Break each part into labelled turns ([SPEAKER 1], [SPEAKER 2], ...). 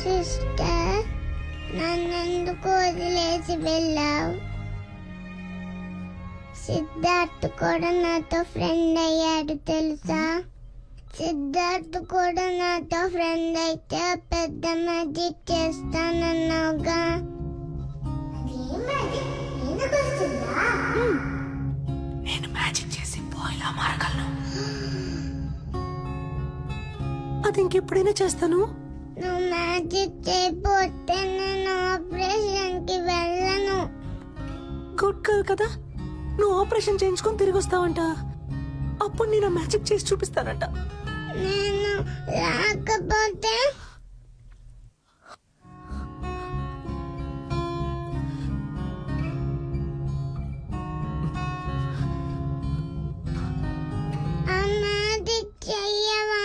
[SPEAKER 1] Sister, నన్నెందుకు వదిలేసి వెళ్ళావు? సిద్ధార్థ్ కూడా నాతో ఫ్రెండ్ అయ్యాడు తెలుసా? సిద్ధార్థ్ కూడా నాతో ఫ్రెండ్ అయితే పెద్ద మ్యాజిక్ చేస్తానన్నావుగా.
[SPEAKER 2] నేను మ్యాజిక్ చేసి పోయిలా మారగలను. అది ఇంకెప్పుడైనా చేస్తాను.
[SPEAKER 1] నువ్వు మ్యాజిక్ చేయకపోతే నేను ఆపరేషన్ కి వెళ్ళను.
[SPEAKER 2] గుడ్ గర్ల్ కదా, నువ్వు ఆపరేషన్ చేయించుకొని తిరిగి వస్తావంట. అప్పుడు నేను మ్యాజిక్ చేసి చూపిస్తానంట.
[SPEAKER 1] నేను రాకపోతే ఆ మ్యాజిక్ చెయ్యవా?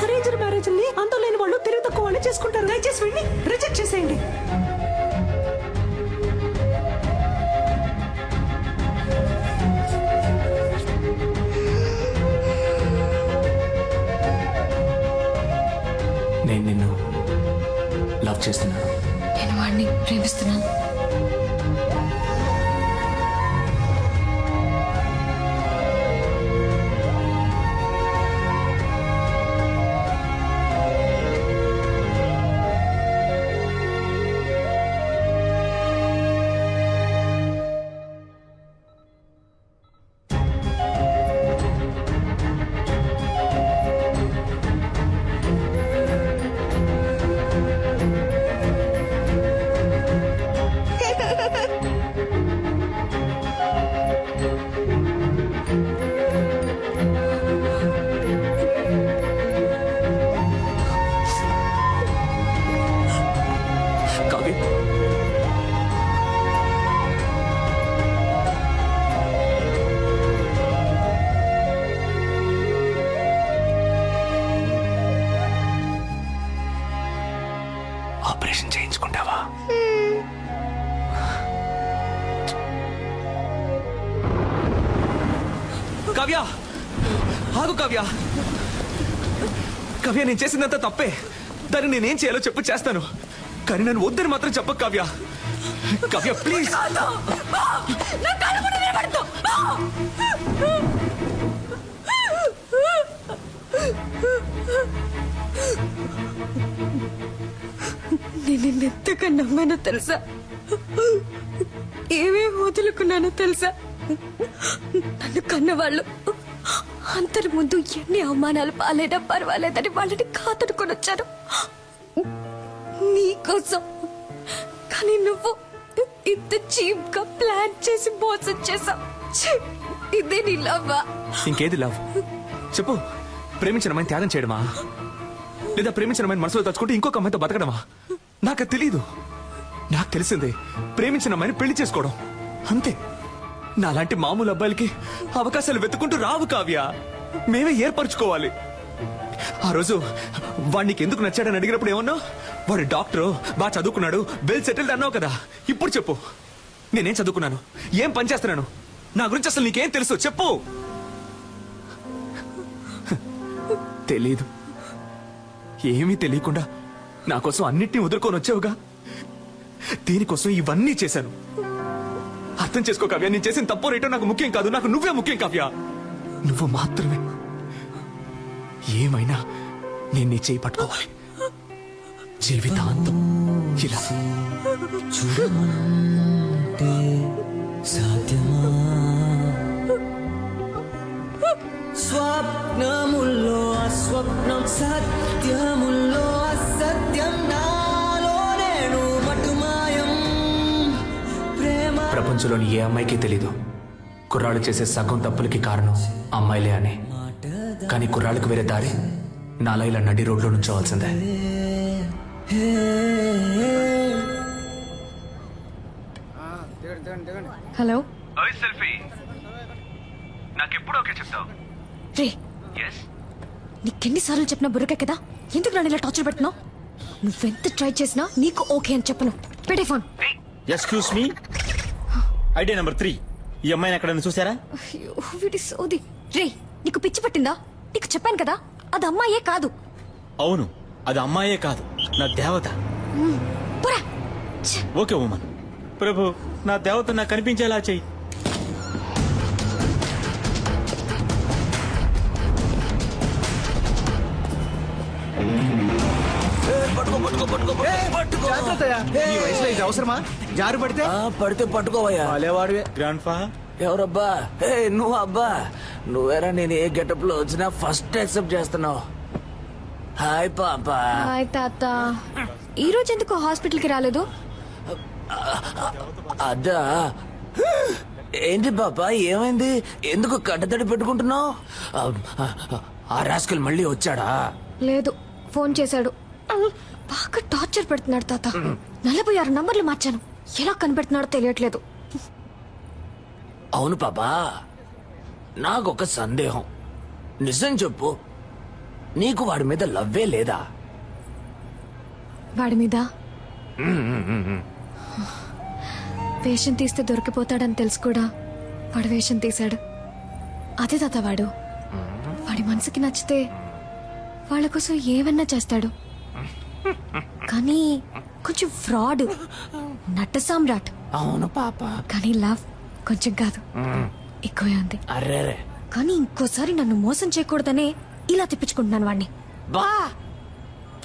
[SPEAKER 2] అరేంజ్డ్ మ్యారేజ్ ని అంతో లేని వాళ్ళు తెలివి తక్కువ వాళ్ళు చేసుకుంటారు. దయచేసి వెళ్ళి రిజెక్ట్ చేసేయండి.
[SPEAKER 3] నేను నిన్ను లవ్ చేస్తున్నాను.
[SPEAKER 4] నేను వాడిని ప్రేమిస్తున్నాను.
[SPEAKER 3] కావ్య, ఆపరేషన్ చేయించుకుంటావా? కావ్య, ఆగు కావ్య. కావ్య, నేను చేసిందంతా తప్పే. దాన్ని నేనేం చేయాలో చెప్పు, చేస్తాను. కానీ నన్ను వద్దని మాత్రం చెప్పకు కావ్య. కావ్య ప్లీజ్.
[SPEAKER 4] నేను నిన్నెంతగా నమ్మానో తెలుసా? ఏమేమి వదులుకున్నానో తెలుసా? నన్ను కన్నవాళ్ళు అందరి ముందు ఎన్ని అవమానాలు పాలైనా పర్వాలేదని వాళ్ళని కాతడుకొని వచ్చాను నీకోసం. కానీ నువ్వు ఇంత చీప్ గా ప్లాన్ చేసి మోసం చేసావు. ఇదే నీ లవ్వా?
[SPEAKER 3] ఇంకేది లవ్ చెప్పు. ప్రేమించిన అమ్మాయిని త్యాగం చేయడమా, లేదా ప్రేమించిన అమ్మాయిని మనసులో తలుచుకుంటే ఇంకొక అమ్మాయితో బతకడమా? నాకు తెలీదు. నాకు తెలిసిందే ప్రేమించిన అమ్మాయిని పెళ్లి చేసుకోవడం, అంతే. నాలాంటి మామూలు అబ్బాయిలకి అవకాశాలు వెతుకుంటూ రావు కావ్య. మేమే ఏర్పరచుకోవాలి. ఆ రోజు వాడికి ఎందుకు నచ్చాడని అడిగినప్పుడు ఏమన్నావు? వాడు డాక్టరు, బాగా చదువుకున్నాడు, వెల్ సెటిల్డ్ అన్నావు కదా. ఇప్పుడు చెప్పు, నేనేం చదువుకున్నాను, ఏం పని చేస్తున్నాను, నా గురించి అసలు నీకేం తెలుసు చెప్పు. తెలీదు. ఏమీ తెలియకుండా నా కోసం అన్నిటినీ వదులుకొని వచ్చావుగా. దీనికోసం ఇవన్నీ చేశాను. అర్థం చేసుకో కావ్య, నేను చేసిన తప్పు రేటో నాకు ముఖ్యం కాదు. నాకు నువ్వే ముఖ్యం కావ్య. నువ్వు మాత్రమే. ఏమైనా నేను నీ చేయి పట్టుకోవాలి జీవితాంతం. ఇలా
[SPEAKER 5] చూడమంటే సాధ్యమా? స్వప్నముల్లో అస్వప్నం, సత్యముల్లో అసత్యం, నాలో నేను మటుమాయం.
[SPEAKER 3] ప్రపంచంలోని ఏ అమ్మాయికి తెలీదు కుర్రాళ్ళు చేసే సగం తప్పులకి కారణం అమ్మాయిలే అని. కానీ కుర్రాళ్ళకి వేరే దారి నాలా ఇలా నడి రోడ్లో నుంచోవాల్సిందే.
[SPEAKER 4] హలో
[SPEAKER 3] సెల్ఫీ నాకెప్పుడు ఓకే చెప్తావు?
[SPEAKER 4] రే నీకెన్నిసార్లు చెప్పినా బుర్రకే కదా, ఎందుకు నన్ను ఇలా టార్చర్ పెడుతున్నావు? నువ్వెంత ట్రై చేసినా నీకు ఓకే అని చెప్పను. పెట్టే phone.
[SPEAKER 6] Excuse me, idea number 3. ఈ అమ్మాయిని ఎక్కడైనా చూసారా?
[SPEAKER 4] అయ్యో వీడి సోది. రే నీకు పిచ్చి పట్టిందా? నీకు చెప్పాను కదా అది అమ్మాయే కాదు.
[SPEAKER 6] అవును, అది అమ్మాయే కాదు, నా దేవత.
[SPEAKER 4] పోరా.
[SPEAKER 6] Okay woman. ప్రభు, నా దేవత నాకు కనిపించేలా చెయ్యి.
[SPEAKER 7] ఈ వయసులో ఇది అవసరమా? జారు పడితే
[SPEAKER 2] పడితే పట్టుకోవయ్యా.
[SPEAKER 7] వాడేవాడివే.
[SPEAKER 6] గ్రాండ్ ఫా,
[SPEAKER 2] ఎవరబ్బా? ఏ నువ్వు అబ్బా, నువ్వేరా నేను ఏ గెటప్ లో వచ్చినా ఫస్ట్ యాక్సెప్ట్ చేస్తున్నావు. హాయ్ పాపా.
[SPEAKER 4] హాయ్ తాత. ఈ రోజు ఎందుకు హాస్పిటల్ కి రాలేదు?
[SPEAKER 2] అదా ఏంటి పాపా, ఏమైంది? ఎందుకు కట్టతడి పెట్టుకుంటున్నావు? ఆ రాస్కల్ మళ్ళీ వచ్చాడా?
[SPEAKER 4] లేదు, ఫోన్ చేశాడు. బాగా టార్చర్ పెడుతున్నాడు తాత. 46 నంబర్లు మార్చాను, ఎలా కనిపెడుతున్నాడో తెలియట్లేదు.
[SPEAKER 2] అవును పాపా, నాకొక సందేహం. నిజం చెప్పు, నీకు వాడి మీద లవ్వే లేదా?
[SPEAKER 4] వాడి మీద వేషం తీస్తే దొరికిపోతాడని తెలుసు కూడా వాడు వేషం తీశాడు. అదే తాత వాడు. వాడి మనసుకి నచ్చితే వాళ్ళ కోసం ఏమన్నా చేస్తాడు. కానీ కొంచెం ఫ్రాడ్, నట్ట సామ్రాట్.
[SPEAKER 2] అవును పాప,
[SPEAKER 4] కానీ లవ్ కొంచెం కాదు, ఎక్కువే ఉంది.
[SPEAKER 2] అర్రే
[SPEAKER 4] కానీ ఇంకోసారి నన్ను మోసం చేయకూడదనే ఇలా తెప్పించుకుంటున్నాను వాడిని.
[SPEAKER 2] బా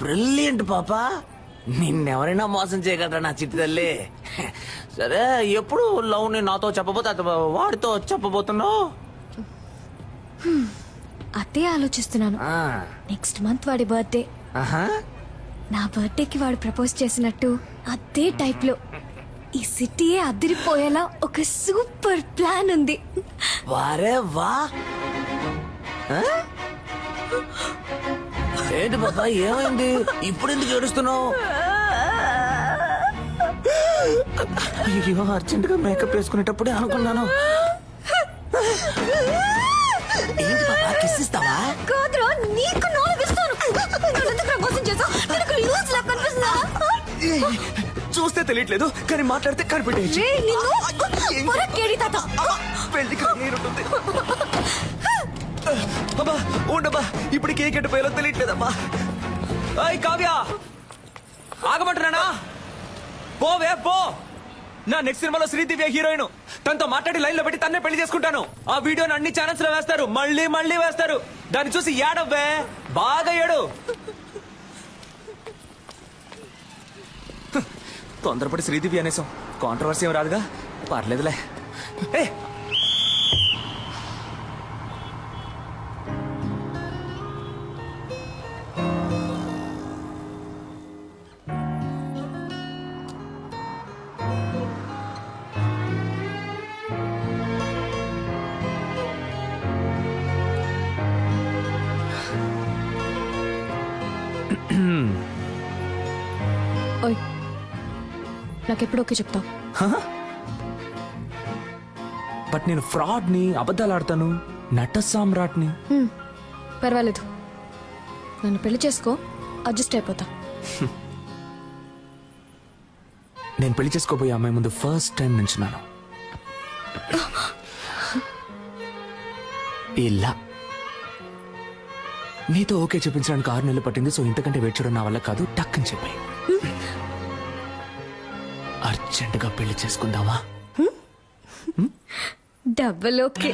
[SPEAKER 2] బ్రిలియంట్ పాపా, నిన్నెవరైనా మోసం చేయగలరా నా చిట్టి తల్లి? సరే, ఎప్పుడు లవ్ ని నాతో చెప్పబోతే వాడితో చెప్పబోతున్నావు?
[SPEAKER 4] అదే ఆలోచిస్తున్నాను. నెక్స్ట్ మంత్ వాడి బర్త్డే. నా బర్త్డేకి వాడు ప్రపోజ్ చేసినట్టు అదే టైప్ లో ఈ సిటీయే అదిరిపోయేలా ఒక సూపర్ ప్లాన్ ఉంది.
[SPEAKER 2] వారే వా. ఏంటి బాబా, ఏమైంది? ఇప్పుడు ఎందుకు ఏడుస్తున్నావు? అయ్యో, అర్జెంట్ గా మేకప్ వేసుకునేటప్పుడే అనుకున్నాను. ఏంటి బాబా, కిస్ ఇస్తావా?
[SPEAKER 4] కాదురా, నీకు నాలుగు ఇస్తాను. నన్ను ఎందుకు ప్రమోషన్ చేసావు? నీకు లూజ్ లా కనిపిస్తుందా?
[SPEAKER 3] చూస్తే తెలియట్లేదు, కానీ మాట్లాడితే కనిపెట్టేయచ్చు.
[SPEAKER 4] రేయ్, నిన్ను పొరకేడి తాత.
[SPEAKER 3] పెళ్లికి నేనుంటుంది. అబ్బా ఉండబ్బా, ఇప్పుడు కేక్ ఎట్టిపోయాలో తెలియట్లేదమ్మా. అయ్ కావ్య, ఆగమంటున్నానా? పోవే పో. నా నెక్స్ట్ సినిమాలో శ్రీదివ్య హీరోయిన్. తనతో మాట్లాడి లైన్ లో పెట్టి తన్నే పెళ్లి చేసుకుంటాను. ఆ వీడియోని అన్ని ఛానల్స్ లో వేస్తారు, మళ్ళీ మళ్ళీ వేస్తారు. దాన్ని చూసి ఏడవ్వే, బాగా ఏడు. తొందరపడి శ్రీదివ్య అనేసాం, కాంట్రవర్సీ ఏం రాదుగా, పర్లేదులే. ఏ
[SPEAKER 4] ఓయ్, నాకెప్పుడు ఓకే చెప్తావు?
[SPEAKER 3] బట్ నేను ఫ్రాడ్ ని, అబద్ధాలు ఆడతాను, నట సామ్రాట్ని.
[SPEAKER 4] పర్వాలేదు, నన్ను పెళ్లి చేసుకో, అడ్జస్ట్ అయిపోతా.
[SPEAKER 3] నేను పెళ్లి చేసుకోబోయే అమ్మాయి ముందు ఫస్ట్ టైం నించున్నాను. ఇలా నీతో ఓకే చెప్పించడానికి 6 నెలలు పట్టింది. సో ఇంతకంటే వెయిట్ చేయడం నా వల్ల కాదు, టక్కని చెప్పాయి. అర్జెంటుగా పెళ్లి చేసుకుందామా?
[SPEAKER 4] Double okay.